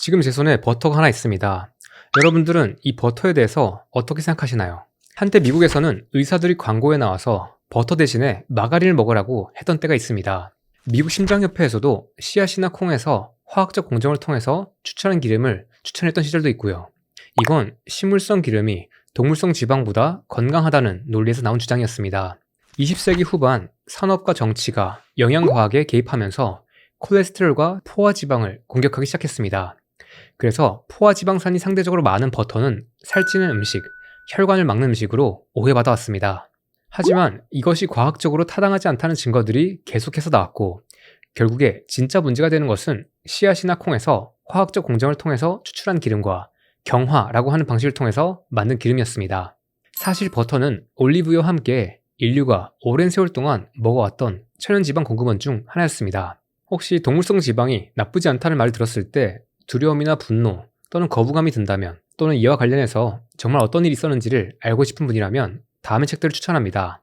지금 제 손에 버터가 하나 있습니다. 여러분들은 이 버터에 대해서 어떻게 생각하시나요? 한때 미국에서는 의사들이 광고에 나와서 버터 대신에 마가린을 먹으라고 했던 때가 있습니다. 미국 심장협회에서도 씨앗이나 콩에서 화학적 공정을 통해서 추출한 기름을 추천했던 시절도 있고요. 이건 식물성 기름이 동물성 지방보다 건강하다는 논리에서 나온 주장이었습니다. 20세기 후반 산업과 정치가 영양과학에 개입하면서 콜레스테롤과 포화지방을 공격하기 시작했습니다. 그래서 포화지방산이 상대적으로 많은 버터는 살찌는 음식, 혈관을 막는 음식으로 오해받아왔습니다. 하지만 이것이 과학적으로 타당하지 않다는 증거들이 계속해서 나왔고, 결국에 진짜 문제가 되는 것은 씨앗이나 콩에서 화학적 공정을 통해서 추출한 기름과 경화라고 하는 방식을 통해서 만든 기름이었습니다. 사실 버터는 올리브유와 함께 인류가 오랜 세월 동안 먹어왔던 천연지방 공급원 중 하나였습니다. 혹시 동물성 지방이 나쁘지 않다는 말을 들었을 때 두려움이나 분노 또는 거부감이 든다면, 또는 이와 관련해서 정말 어떤 일이 있었는지를 알고 싶은 분이라면 다음의 책들을 추천합니다.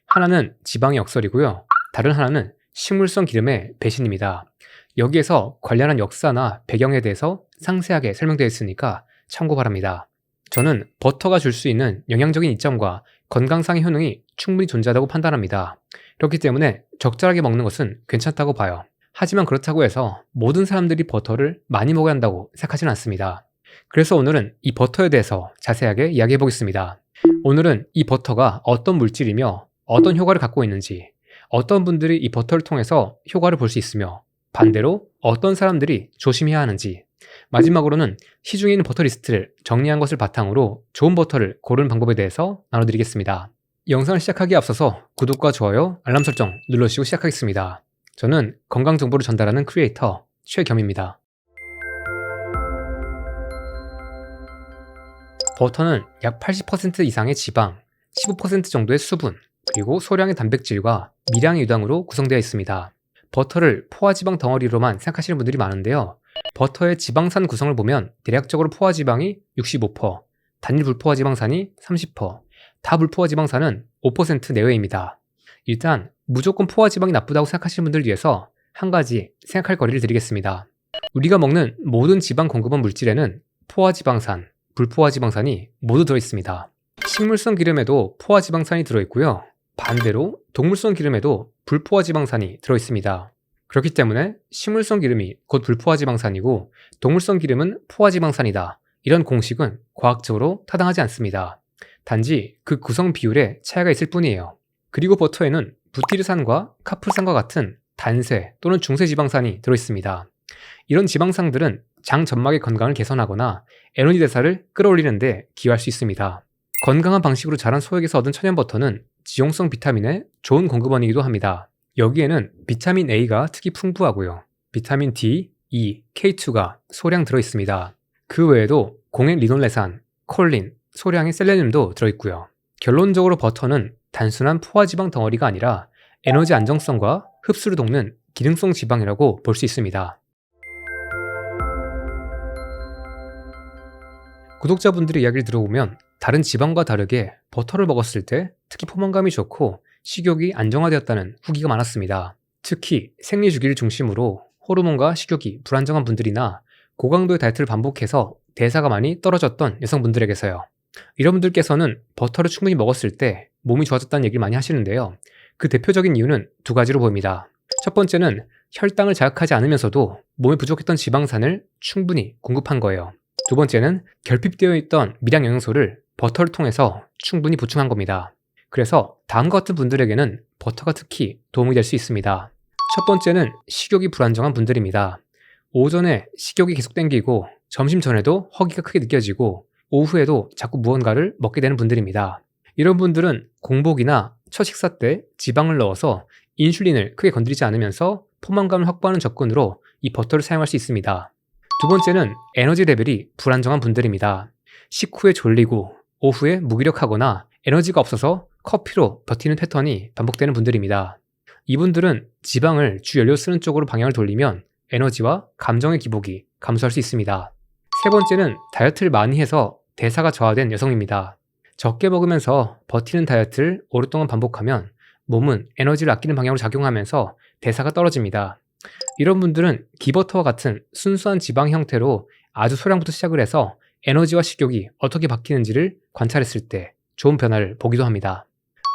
하나는 지방의 역설이고요. 다른 하나는 식물성 기름의 배신입니다. 여기에서 관련한 역사나 배경에 대해서 상세하게 설명되어 있으니까 참고 바랍니다. 저는 버터가 줄 수 있는 영양적인 이점과 건강상의 효능이 충분히 존재하다고 판단합니다. 그렇기 때문에 적절하게 먹는 것은 괜찮다고 봐요. 하지만 그렇다고 해서 모든 사람들이 버터를 많이 먹어야 한다고 생각하지는 않습니다. 그래서 오늘은 이 버터에 대해서 자세하게 이야기해 보겠습니다. 오늘은 이 버터가 어떤 물질이며 어떤 효과를 갖고 있는지, 어떤 분들이 이 버터를 통해서 효과를 볼 수 있으며 반대로 어떤 사람들이 조심해야 하는지, 마지막으로는 시중에 있는 버터 리스트를 정리한 것을 바탕으로 좋은 버터를 고르는 방법에 대해서 나눠드리겠습니다. 영상을 시작하기에 앞서서 구독과 좋아요, 알람 설정 눌러주시고 시작하겠습니다. 저는 건강 정보를 전달하는 크리에이터 최겸입니다. 버터는 약 80% 이상의 지방, 15% 정도의 수분, 그리고 소량의 단백질과 미량의 유당으로 구성되어 있습니다. 버터를 포화지방 덩어리로만 생각하시는 분들이 많은데요. 버터의 지방산 구성을 보면 대략적으로 포화지방이 65%, 단일 불포화지방산이 30%, 다불포화지방산은 5% 내외입니다. 일단 무조건 포화지방이 나쁘다고 생각하시는 분들을 위해서 한 가지 생각할 거리를 드리겠습니다. 우리가 먹는 모든 지방 공급원 물질에는 포화지방산, 불포화지방산이 모두 들어있습니다. 식물성 기름에도 포화지방산이 들어있고요. 반대로 동물성 기름에도 불포화지방산이 들어있습니다. 그렇기 때문에 식물성 기름이 곧 불포화지방산이고 동물성 기름은 포화지방산이다, 이런 공식은 과학적으로 타당하지 않습니다. 단지 그 구성 비율에 차이가 있을 뿐이에요. 그리고 버터에는 부티르산과 카프산과 같은 단세 또는 중세 지방산이 들어있습니다. 이런 지방산들은 장 점막의 건강을 개선하거나 에너지 대사를 끌어올리는 데 기여할 수 있습니다. 건강한 방식으로 자란 소액에서 얻은 천연버터는 지용성 비타민의 좋은 공급원이기도 합니다. 여기에는 비타민 A가 특히 풍부하고요. 비타민 D, E, K2가 소량 들어있습니다. 그 외에도 공액 리놀레산, 콜린, 소량의 셀레늄도 들어있고요. 결론적으로 버터는 단순한 포화지방 덩어리가 아니라 에너지 안정성과 흡수를 돕는 기능성 지방이라고 볼 수 있습니다. 구독자분들의 이야기를 들어보면 다른 지방과 다르게 버터를 먹었을 때 특히 포만감이 좋고 식욕이 안정화되었다는 후기가 많았습니다. 특히 생리 주기를 중심으로 호르몬과 식욕이 불안정한 분들이나 고강도의 다이어트를 반복해서 대사가 많이 떨어졌던 여성분들에게서요. 이런 분들께서는 버터를 충분히 먹었을 때 몸이 좋아졌다는 얘기를 많이 하시는데요. 그 대표적인 이유는 두 가지로 보입니다. 첫 번째는 혈당을 자극하지 않으면서도 몸에 부족했던 지방산을 충분히 공급한 거예요. 두 번째는 결핍되어 있던 미량 영양소를 버터를 통해서 충분히 보충한 겁니다. 그래서 다음과 같은 분들에게는 버터가 특히 도움이 될 수 있습니다. 첫 번째는 식욕이 불안정한 분들입니다. 오전에 식욕이 계속 땡기고 점심 전에도 허기가 크게 느껴지고 오후에도 자꾸 무언가를 먹게 되는 분들입니다. 이런 분들은 공복이나 첫 식사 때 지방을 넣어서 인슐린을 크게 건드리지 않으면서 포만감을 확보하는 접근으로 이 버터를 사용할 수 있습니다. 두 번째는 에너지 레벨이 불안정한 분들입니다. 식후에 졸리고 오후에 무기력하거나 에너지가 없어서 커피로 버티는 패턴이 반복되는 분들입니다. 이분들은 지방을 주 연료 쓰는 쪽으로 방향을 돌리면 에너지와 감정의 기복이 감소할 수 있습니다. 세 번째는 다이어트를 많이 해서 대사가 저하된 여성입니다. 적게 먹으면서 버티는 다이어트를 오랫동안 반복하면 몸은 에너지를 아끼는 방향으로 작용하면서 대사가 떨어집니다. 이런 분들은 기버터와 같은 순수한 지방 형태로 아주 소량부터 시작을 해서 에너지와 식욕이 어떻게 바뀌는지를 관찰했을 때 좋은 변화를 보기도 합니다.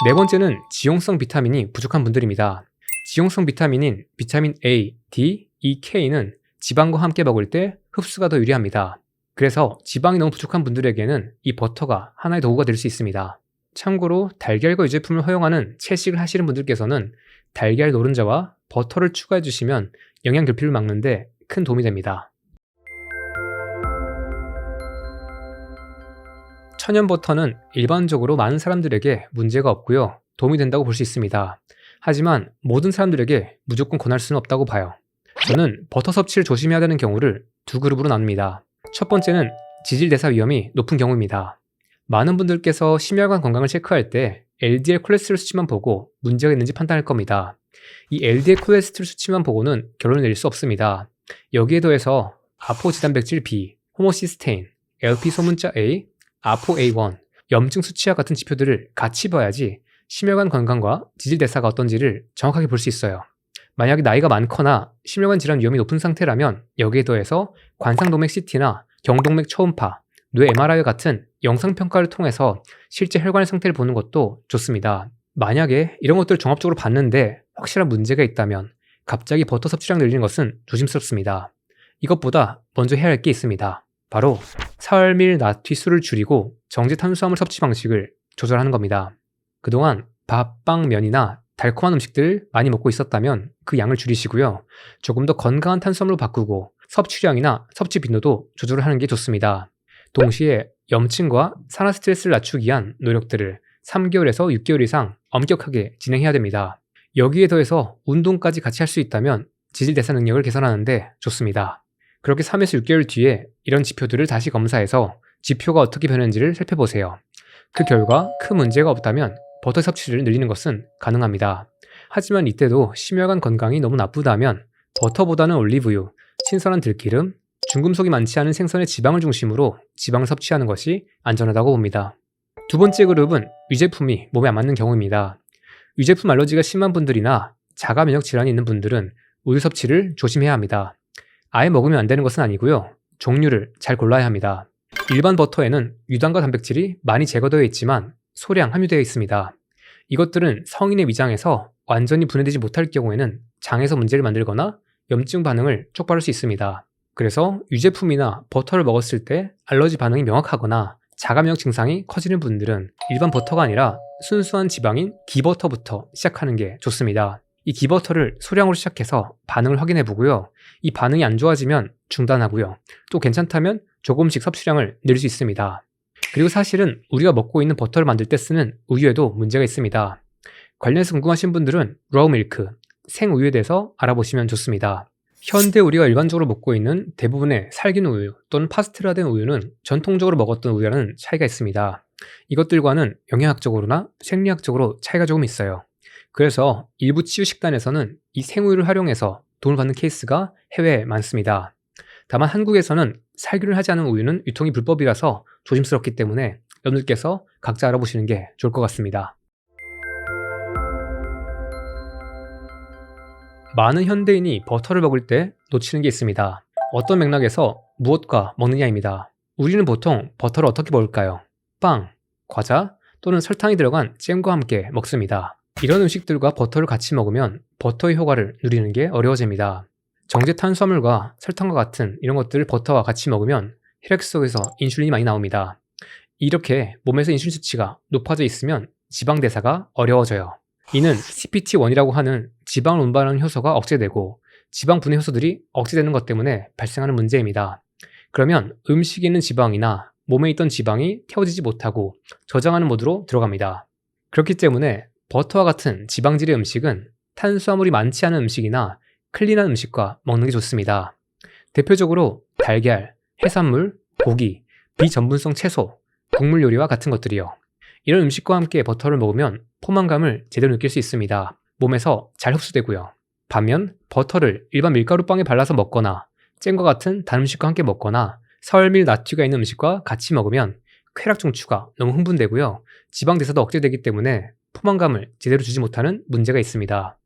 네 번째는 지용성 비타민이 부족한 분들입니다. 지용성 비타민인 비타민 A, D, E, K는 지방과 함께 먹을 때 흡수가 더 유리합니다. 그래서 지방이 너무 부족한 분들에게는 이 버터가 하나의 도구가 될 수 있습니다. 참고로 달걀과 유제품을 허용하는 채식을 하시는 분들께서는 달걀 노른자와 버터를 추가해 주시면 영양 결핍을 막는데 큰 도움이 됩니다. 천연 버터는 일반적으로 많은 사람들에게 문제가 없고요. 도움이 된다고 볼 수 있습니다. 하지만 모든 사람들에게 무조건 권할 수는 없다고 봐요. 저는 버터 섭취를 조심해야 되는 경우를 두 그룹으로 나눕니다. 첫 번째는 지질대사 위험이 높은 경우입니다. 많은 분들께서 심혈관 건강을 체크할 때 LDL 콜레스테롤 수치만 보고 문제가 있는지 판단할 겁니다. 이 LDL 콜레스테롤 수치만 보고는 결론을 내릴 수 없습니다. 여기에 더해서 아포지단백질 B, 호모시스테인, LP 소문자 A, 아포A1, 염증 수치와 같은 지표들을 같이 봐야지 심혈관 건강과 지질대사가 어떤지를 정확하게 볼 수 있어요. 만약에 나이가 많거나 심혈관 질환 위험이 높은 상태라면 여기에 더해서 관상동맥 CT나 경동맥 초음파, 뇌 MRI 같은 영상평가를 통해서 실제 혈관의 상태를 보는 것도 좋습니다. 만약에 이런 것들을 종합적으로 봤는데 확실한 문제가 있다면 갑자기 버터 섭취량 늘리는 것은 조심스럽습니다. 이것보다 먼저 해야 할 게 있습니다. 바로 사흘밀나트수를 줄이고 정제 탄수화물 섭취 방식을 조절하는 겁니다. 그동안 밥, 빵, 면이나 달콤한 음식들을 많이 먹고 있었다면 그 양을 줄이시고요. 조금 더 건강한 탄수화물로 바꾸고 섭취량이나 섭취 빈도도 조절을 하는 게 좋습니다. 동시에 염증과 산화 스트레스를 낮추기 위한 노력들을 3개월에서 6개월 이상 엄격하게 진행해야 됩니다. 여기에 더해서 운동까지 같이 할 수 있다면 지질대사 능력을 개선하는 데 좋습니다. 그렇게 3에서 6개월 뒤에 이런 지표들을 다시 검사해서 지표가 어떻게 변했는지를 살펴보세요. 그 결과 큰 문제가 없다면 버터 섭취를 늘리는 것은 가능합니다. 하지만 이때도 심혈관 건강이 너무 나쁘다면 버터보다는 올리브유, 신선한 들기름, 중금속이 많지 않은 생선의 지방을 중심으로 지방을 섭취하는 것이 안전하다고 봅니다. 두 번째 그룹은 유제품이 몸에 안 맞는 경우입니다. 유제품 알러지가 심한 분들이나 자가 면역 질환이 있는 분들은 우유 섭취를 조심해야 합니다. 아예 먹으면 안 되는 것은 아니고요. 종류를 잘 골라야 합니다. 일반 버터에는 유당과 단백질이 많이 제거되어 있지만 소량 함유되어 있습니다. 이것들은 성인의 위장에서 완전히 분해되지 못할 경우에는 장에서 문제를 만들거나 염증 반응을 촉발할 수 있습니다. 그래서 유제품이나 버터를 먹었을 때 알러지 반응이 명확하거나 자가면역 증상이 커지는 분들은 일반 버터가 아니라 순수한 지방인 기버터부터 시작하는 게 좋습니다. 이 기버터를 소량으로 시작해서 반응을 확인해 보고요. 이 반응이 안 좋아지면 중단하고요. 또 괜찮다면 조금씩 섭취량을 늘릴 수 있습니다. 그리고 사실은 우리가 먹고 있는 버터를 만들 때 쓰는 우유에도 문제가 있습니다. 관련해서 궁금하신 분들은 라우밀크, 생우유에 대해서 알아보시면 좋습니다. 현대 우리가 일반적으로 먹고 있는 대부분의 살균 우유 또는 파스테라된 우유는 전통적으로 먹었던 우유와는 차이가 있습니다. 이것들과는 영양학적으로나 생리학적으로 차이가 조금 있어요. 그래서 일부 치유식단에서는 이 생우유를 활용해서 도움을 받는 케이스가 해외에 많습니다. 다만 한국에서는 살균을 하지 않은 우유는 유통이 불법이라서 조심스럽기 때문에 여러분들께서 각자 알아보시는 게 좋을 것 같습니다. 많은 현대인이 버터를 먹을 때 놓치는 게 있습니다. 어떤 맥락에서 무엇과 먹느냐입니다. 우리는 보통 버터를 어떻게 먹을까요? 빵, 과자 또는 설탕이 들어간 잼과 함께 먹습니다. 이런 음식들과 버터를 같이 먹으면 버터의 효과를 누리는 게 어려워집니다. 정제 탄수화물과 설탕과 같은 이런 것들을 버터와 같이 먹으면 혈액 속에서 인슐린이 많이 나옵니다. 이렇게 몸에서 인슐린 수치가 높아져 있으면 지방 대사가 어려워져요. 이는 CPT1이라고 하는 지방을 운반하는 효소가 억제되고 지방 분해 효소들이 억제되는 것 때문에 발생하는 문제입니다. 그러면 음식에 있는 지방이나 몸에 있던 지방이 태워지지 못하고 저장하는 모드로 들어갑니다. 그렇기 때문에 버터와 같은 지방질의 음식은 탄수화물이 많지 않은 음식이나 클린한 음식과 먹는 게 좋습니다. 대표적으로 달걀, 해산물, 고기, 비전분성 채소, 곡물 요리와 같은 것들이요. 이런 음식과 함께 버터를 먹으면 포만감을 제대로 느낄 수 있습니다. 몸에서 잘 흡수되고요. 반면 버터를 일반 밀가루빵에 발라서 먹거나 잼과 같은 단 음식과 함께 먹거나 사흘밀 나트류가 있는 음식과 같이 먹으면 쾌락 중추가 너무 흥분되고요. 지방 대사도 억제되기 때문에 포만감을 제대로 주지 못하는 문제가 있습니다.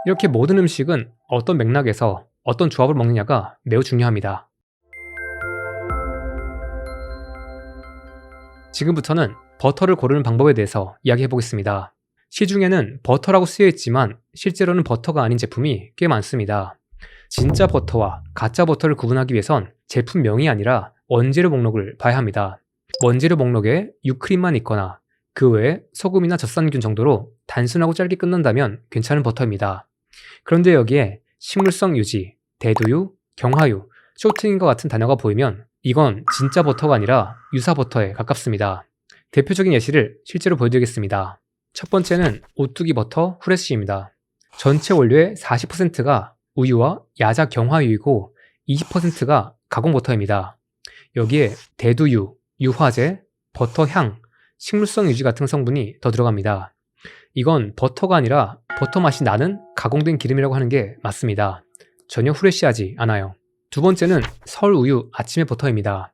이렇게 모든 음식은 어떤 맥락에서 어떤 조합을 먹느냐가 매우 중요합니다. 지금부터는 버터를 고르는 방법에 대해서 이야기해 보겠습니다. 시중에는 버터라고 쓰여 있지만 실제로는 버터가 아닌 제품이 꽤 많습니다. 진짜 버터와 가짜 버터를 구분하기 위해선 제품명이 아니라 원재료 목록을 봐야 합니다. 원재료 목록에 유크림만 있거나 그 외에 소금이나 젖산균 정도로 단순하고 짧게 끝난다면 괜찮은 버터입니다. 그런데 여기에 식물성 유지, 대두유, 경화유, 쇼트닝과 같은 단어가 보이면 이건 진짜 버터가 아니라 유사 버터에 가깝습니다. 대표적인 예시를 실제로 보여드리겠습니다. 첫 번째는 오뚜기 버터 후레쉬입니다. 전체 원료의 40%가 우유와 야자 경화유이고 20%가 가공 버터입니다. 여기에 대두유, 유화제, 버터 향, 식물성 유지 같은 성분이 더 들어갑니다. 이건 버터가 아니라 버터 맛이 나는 가공된 기름이라고 하는 게 맞습니다. 전혀 후레쉬하지 않아요. 두 번째는 설우유 아침의 버터입니다.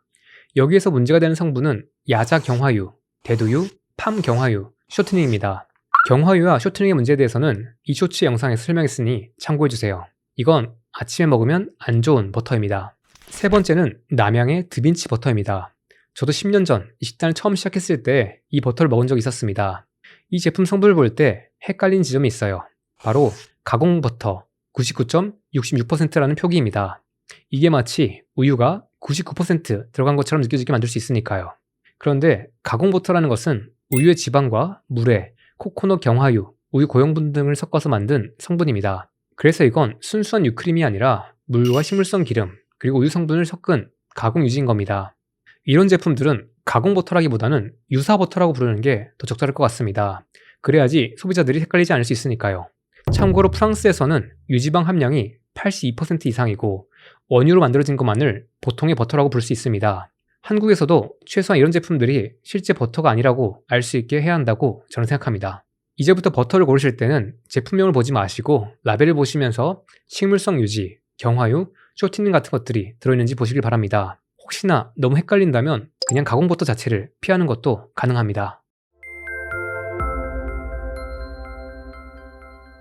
여기에서 문제가 되는 성분은 야자 경화유, 대두유, 팜 경화유, 쇼트닝입니다. 경화유와 쇼트닝의 문제에 대해서는 이 쇼츠 영상에서 설명했으니 참고해주세요. 이건 아침에 먹으면 안 좋은 버터입니다. 세 번째는 남양의 드빈치 버터입니다. 저도 10년 전 이 식단을 처음 시작했을 때 이 버터를 먹은 적이 있었습니다. 이 제품 성분을 볼 때 헷갈린 지점이 있어요. 바로 가공 버터 99.66%라는 표기입니다. 이게 마치 우유가 99% 들어간 것처럼 느껴지게 만들 수 있으니까요. 그런데 가공 버터라는 것은 우유의 지방과 물에 코코넛 경화유, 우유 고형분 등을 섞어서 만든 성분입니다. 그래서 이건 순수한 유크림이 아니라 물과 식물성 기름, 그리고 우유 성분을 섞은 가공 유지인 겁니다. 이런 제품들은 가공 버터라기보다는 유사 버터라고 부르는 게 더 적절할 것 같습니다. 그래야지 소비자들이 헷갈리지 않을 수 있으니까요. 참고로 프랑스에서는 유지방 함량이 82% 이상이고 원유로 만들어진 것만을 보통의 버터라고 부를 수 있습니다. 한국에서도 최소한 이런 제품들이 실제 버터가 아니라고 알 수 있게 해야 한다고 저는 생각합니다. 이제부터 버터를 고르실 때는 제품명을 보지 마시고 라벨을 보시면서 식물성 유지, 경화유, 쇼트닝 같은 것들이 들어있는지 보시길 바랍니다. 혹시나 너무 헷갈린다면 그냥 가공 버터 자체를 피하는 것도 가능합니다.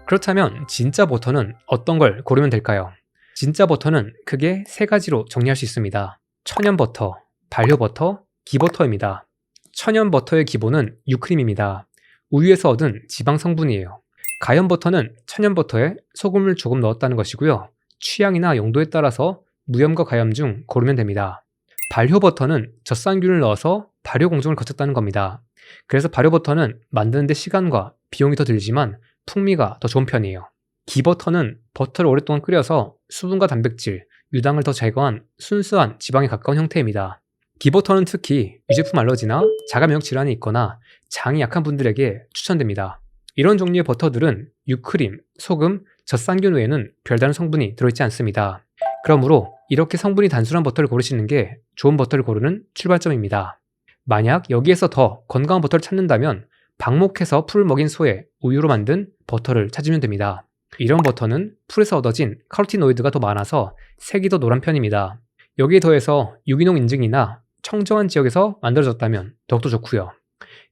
그렇다면 진짜 버터는 어떤 걸 고르면 될까요? 진짜 버터는 크게 세 가지로 정리할 수 있습니다. 천연 버터, 발효 버터, 기버터입니다. 천연 버터의 기본은 유크림입니다. 우유에서 얻은 지방 성분이에요. 가염 버터는 천연 버터에 소금을 조금 넣었다는 것이고요. 취향이나 용도에 따라서 무염과 가염 중 고르면 됩니다. 발효 버터는 젖산균을 넣어서 발효 공정을 거쳤다는 겁니다. 그래서 발효 버터는 만드는데 시간과 비용이 더 들지만 풍미가 더 좋은 편이에요. 기버터는 버터를 오랫동안 끓여서 수분과 단백질, 유당을 더 제거한 순수한 지방에 가까운 형태입니다. 기버터는 특히 유제품 알러지나 자가 면역 질환이 있거나 장이 약한 분들에게 추천됩니다. 이런 종류의 버터들은 유크림, 소금, 젖산균 외에는 별다른 성분이 들어있지 않습니다. 그러므로 이렇게 성분이 단순한 버터를 고르시는 게 좋은 버터를 고르는 출발점입니다. 만약 여기에서 더 건강한 버터를 찾는다면 방목해서 풀을 먹인 소의 우유로 만든 버터를 찾으면 됩니다. 이런 버터는 풀에서 얻어진 카로티노이드가 더 많아서 색이 더 노란 편입니다. 여기에 더해서 유기농 인증이나 청정한 지역에서 만들어졌다면 더욱더 좋고요.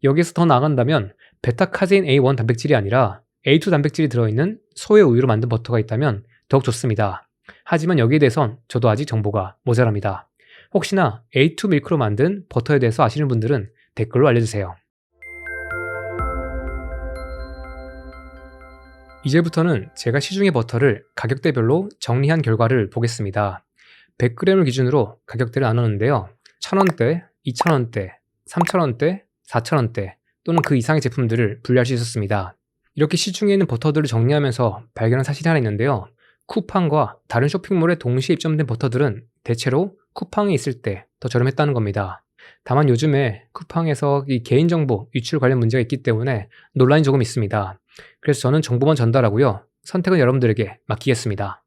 여기에서 더 나아간다면 베타카제인 A1 단백질이 아니라 A2 단백질이 들어있는 소의 우유로 만든 버터가 있다면 더욱 좋습니다. 하지만 여기에 대해선 저도 아직 정보가 모자랍니다. 혹시나 A2 밀크로 만든 버터에 대해서 아시는 분들은 댓글로 알려주세요. 이제부터는 제가 시중의 버터를 가격대별로 정리한 결과를 보겠습니다. 100g을 기준으로 가격대를 나누는데요. 1000원대, 2000원대, 3000원대, 4000원대 또는 그 이상의 제품들을 분류할 수 있었습니다. 이렇게 시중에 있는 버터들을 정리하면서 발견한 사실이 하나 있는데요. 쿠팡과 다른 쇼핑몰에 동시에 입점된 버터들은 대체로 쿠팡에 있을 때 더 저렴했다는 겁니다. 다만 요즘에 쿠팡에서 이 개인정보 유출 관련 문제가 있기 때문에 논란이 조금 있습니다. 그래서 저는 정보만 전달하고요. 선택은 여러분들에게 맡기겠습니다.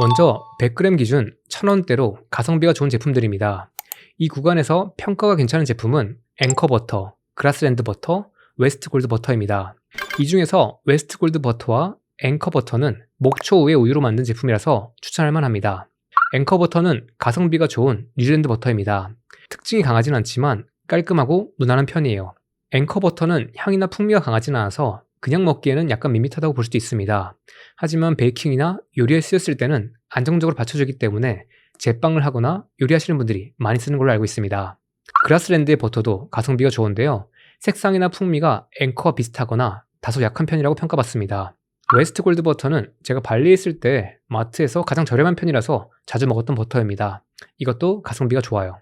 먼저 100g 기준 1000원대로 가성비가 좋은 제품들입니다. 이 구간에서 평가가 괜찮은 제품은 앵커버터, 그라스랜드 버터, 웨스트골드 버터입니다. 이 중에서 웨스트골드 버터와 앵커버터는 목초우의 우유로 만든 제품이라서 추천할 만합니다. 앵커버터는 가성비가 좋은 뉴질랜드 버터입니다. 특징이 강하진 않지만 깔끔하고 무난한 편이에요. 앵커버터는 향이나 풍미가 강하진 않아서 그냥 먹기에는 약간 밋밋하다고 볼 수도 있습니다. 하지만 베이킹이나 요리에 쓰였을 때는 안정적으로 받쳐주기 때문에 제빵을 하거나 요리하시는 분들이 많이 쓰는 걸로 알고 있습니다. 그라스랜드의 버터도 가성비가 좋은데요. 색상이나 풍미가 앵커와 비슷하거나 다소 약한 편이라고 평가받습니다. 웨스트 골드 버터는 제가 발리에 있을 때 마트에서 가장 저렴한 편이라서 자주 먹었던 버터입니다. 이것도 가성비가 좋아요.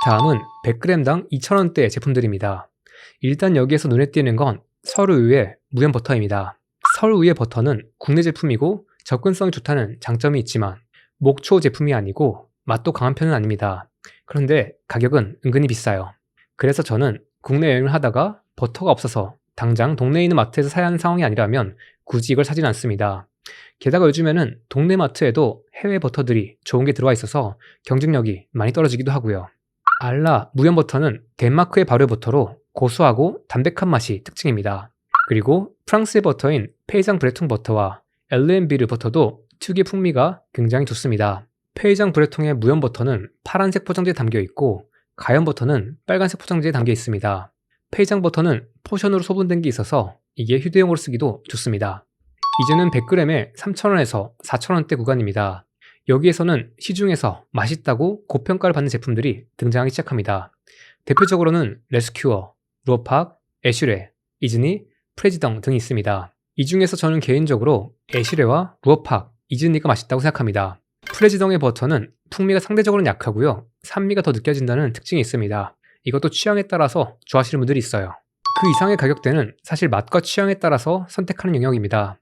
다음은 100g당 2,000원대 제품들입니다. 일단 여기에서 눈에 띄는 건 설우유의 무염 버터입니다. 설우유의 버터는 국내 제품이고 접근성이 좋다는 장점이 있지만 목초 제품이 아니고 맛도 강한 편은 아닙니다. 그런데 가격은 은근히 비싸요. 그래서 저는 국내 여행을 하다가 버터가 없어서 당장 동네에 있는 마트에서 사야 하는 상황이 아니라면 굳이 이걸 사진 않습니다. 게다가 요즘에는 동네 마트에도 해외 버터들이 좋은 게 들어와 있어서 경쟁력이 많이 떨어지기도 하고요. 알라 무염 버터는 덴마크의 발효 버터로 고소하고 담백한 맛이 특징입니다. 그리고 프랑스의 버터인 페이장 브레통 버터와 엘르앤비르 버터도 특유의 풍미가 굉장히 좋습니다. 페이장 브레통의 무염 버터는 파란색 포장지에 담겨 있고 가염 버터는 빨간색 포장지에 담겨 있습니다. 페이장 버터는 포션으로 소분된 게 있어서 이게 휴대용으로 쓰기도 좋습니다. 이제는 100g에 3,000원에서 4,000원대 구간입니다. 여기에서는 시중에서 맛있다고 고평가를 받는 제품들이 등장하기 시작합니다. 대표적으로는 레스큐어, 루어팍, 애슐레, 이즈니, 프레지덩 등이 있습니다. 이 중에서 저는 개인적으로 애슐레와 루어팍, 이즈니가 맛있다고 생각합니다. 프레지덩의 버터는 풍미가 상대적으로 약하고요. 산미가 더 느껴진다는 특징이 있습니다. 이것도 취향에 따라서 좋아하시는 분들이 있어요. 그 이상의 가격대는 사실 맛과 취향에 따라서 선택하는 영역입니다.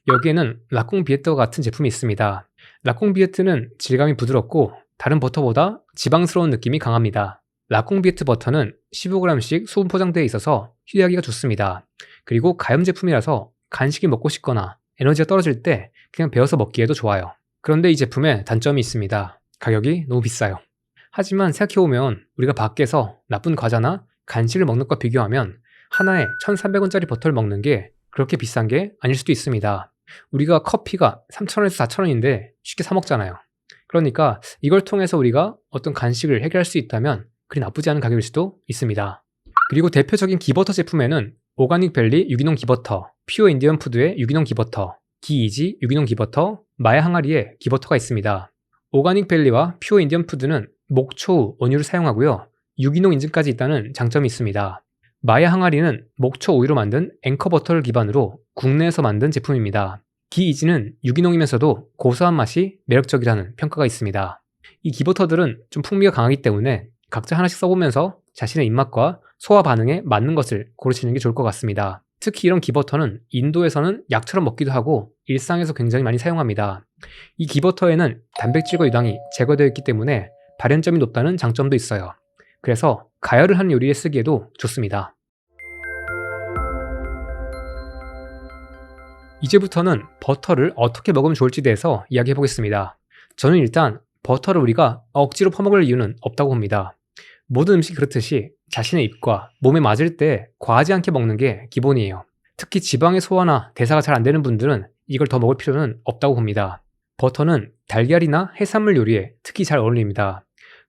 여기에는 라콩비에트와 같은 제품이 있습니다. 라콩비에트는 질감이 부드럽고 다른 버터보다 지방스러운 느낌이 강합니다. 라콩비에트 버터는 15g씩 소분 포장되어 있어서 휴대하기가 좋습니다. 그리고 가염 제품이라서 간식이 먹고 싶거나 에너지가 떨어질 때 그냥 베어서 먹기에도 좋아요. 그런데 이 제품에 단점이 있습니다. 가격이 너무 비싸요. 하지만 생각해보면 우리가 밖에서 나쁜 과자나 간식을 먹는 것과 비교하면 하나에 1,300원짜리 버터를 먹는 게 그렇게 비싼 게 아닐 수도 있습니다. 우리가 커피가 3,000원에서 4,000원인데 쉽게 사 먹잖아요. 그러니까 이걸 통해서 우리가 어떤 간식을 해결할 수 있다면 그리 나쁘지 않은 가격일 수도 있습니다. 그리고 대표적인 기버터 제품에는 오가닉 밸리 유기농 기버터, 퓨어 인디언 푸드의 유기농 기버터, 기이지 유기농 기버터, 마야 항아리의 기버터가 있습니다. 오가닉 밸리와 퓨어 인디언 푸드는 목초 원유를 사용하고요. 유기농 인증까지 있다는 장점이 있습니다. 마야 항아리는 목초 오이로 만든 앵커 버터를 기반으로 국내에서 만든 제품입니다. 기이지는 유기농이면서도 고소한 맛이 매력적이라는 평가가 있습니다. 이 기버터들은 좀 풍미가 강하기 때문에 각자 하나씩 써보면서 자신의 입맛과 소화 반응에 맞는 것을 고르시는 게 좋을 것 같습니다. 특히 이런 기버터는 인도에서는 약처럼 먹기도 하고 일상에서 굉장히 많이 사용합니다. 이 기버터에는 단백질과 유당이 제거되어 있기 때문에 발연점이 높다는 장점도 있어요. 그래서 가열을 한 요리에 쓰기에도 좋습니다. 이제부터는 버터를 어떻게 먹으면 좋을지에 대해서 이야기해 보겠습니다. 저는 일단 버터를 우리가 억지로 퍼먹을 이유는 없다고 봅니다. 모든 음식이 그렇듯이 자신의 입과 몸에 맞을 때 과하지 않게 먹는 게 기본이에요. 특히 지방의 소화나 대사가 잘 안 되는 분들은 이걸 더 먹을 필요는 없다고 봅니다. 버터는 달걀이나 해산물 요리에 특히 잘 어울립니다.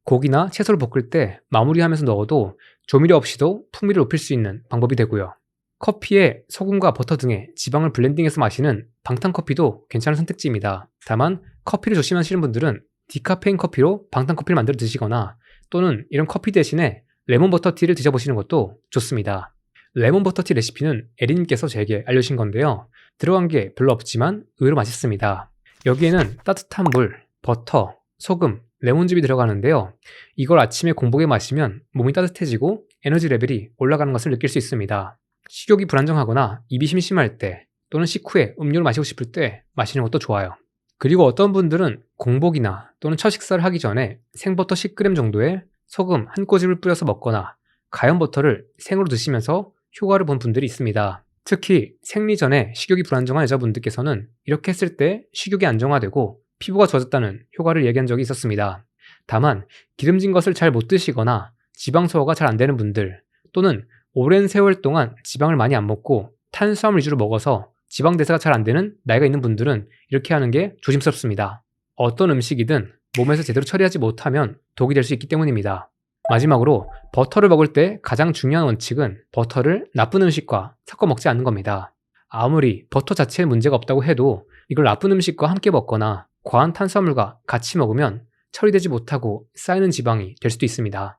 고기나 채소를 볶을 때 마무리하면서 넣어도 조미료 없이도 풍미를 높일 수 있는 방법이 되고요. 커피에 소금과 버터 등의 지방을 블렌딩해서 마시는 방탄커피도 괜찮은 선택지입니다. 다만 커피를 조심하시는 분들은 디카페인 커피로 방탄커피를 만들어 드시거나 또는 이런 커피 대신에 레몬버터티를 드셔보시는 것도 좋습니다. 레몬버터티 레시피는 에리님께서 제게 알려주신 건데요. 들어간 게 별로 없지만 의외로 맛있습니다. 여기에는 따뜻한 물, 버터, 소금, 레몬즙이 들어가는데요. 이걸 아침에 공복에 마시면 몸이 따뜻해지고 에너지 레벨이 올라가는 것을 느낄 수 있습니다. 식욕이 불안정하거나 입이 심심할 때 또는 식후에 음료를 마시고 싶을 때 마시는 것도 좋아요. 그리고 어떤 분들은 공복이나 또는 첫 식사를 하기 전에 생버터 10g 정도에 소금 한 꼬집을 뿌려서 먹거나 가염 버터를 생으로 드시면서 효과를 본 분들이 있습니다. 특히 생리 전에 식욕이 불안정한 여자분들께서는 이렇게 했을 때 식욕이 안정화되고 피부가 좋아졌다는 효과를 얘기한 적이 있었습니다. 다만 기름진 것을 잘 못 드시거나 지방 소화가 잘 안 되는 분들 또는 오랜 세월 동안 지방을 많이 안 먹고 탄수화물 위주로 먹어서 지방 대사가 잘 안 되는 나이가 있는 분들은 이렇게 하는 게 조심스럽습니다. 어떤 음식이든 몸에서 제대로 처리하지 못하면 독이 될 수 있기 때문입니다. 마지막으로 버터를 먹을 때 가장 중요한 원칙은 버터를 나쁜 음식과 섞어 먹지 않는 겁니다. 아무리 버터 자체에 문제가 없다고 해도 이걸 나쁜 음식과 함께 먹거나 과한 탄수화물과 같이 먹으면 처리되지 못하고 쌓이는 지방이 될 수도 있습니다.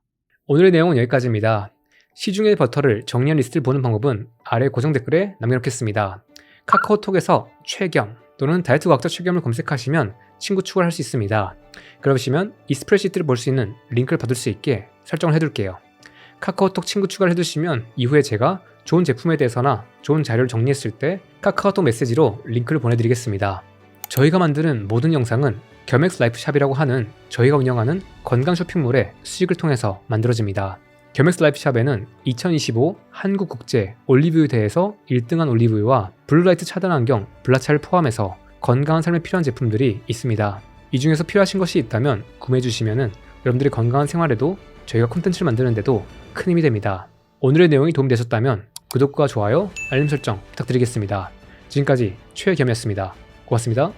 오늘의 내용은 여기까지입니다. 시중의 버터를 정리한 리스트를 보는 방법은 아래 고정 댓글에 남겨놓겠습니다. 카카오톡에서 최겸 또는 다이어트 과학자 최겸을 검색하시면 친구 추가를 할 수 있습니다. 그러시면 이 스프레드시트를 볼 수 있는 링크를 받을 수 있게 설정을 해둘게요. 카카오톡 친구 추가를 해두시면 이후에 제가 좋은 제품에 대해서나 좋은 자료를 정리했을 때 카카오톡 메시지로 링크를 보내드리겠습니다. 저희가 만드는 모든 영상은 겸엑스 라이프샵이라고 하는 저희가 운영하는 건강 쇼핑몰의 수익을 통해서 만들어집니다. 겸엑스 라이프샵에는 2025 한국국제 올리브유 대회에서 1등한 올리브유와 블루라이트 차단 안경 블라차를 포함해서 건강한 삶에 필요한 제품들이 있습니다. 이 중에서 필요하신 것이 있다면 구매해 주시면 여러분들의 건강한 생활에도 저희가 콘텐츠를 만드는데도 큰 힘이 됩니다. 오늘의 내용이 도움이 되셨다면 구독과 좋아요, 알림 설정 부탁드리겠습니다. 지금까지 최겸이었습니다. 고맙습니다.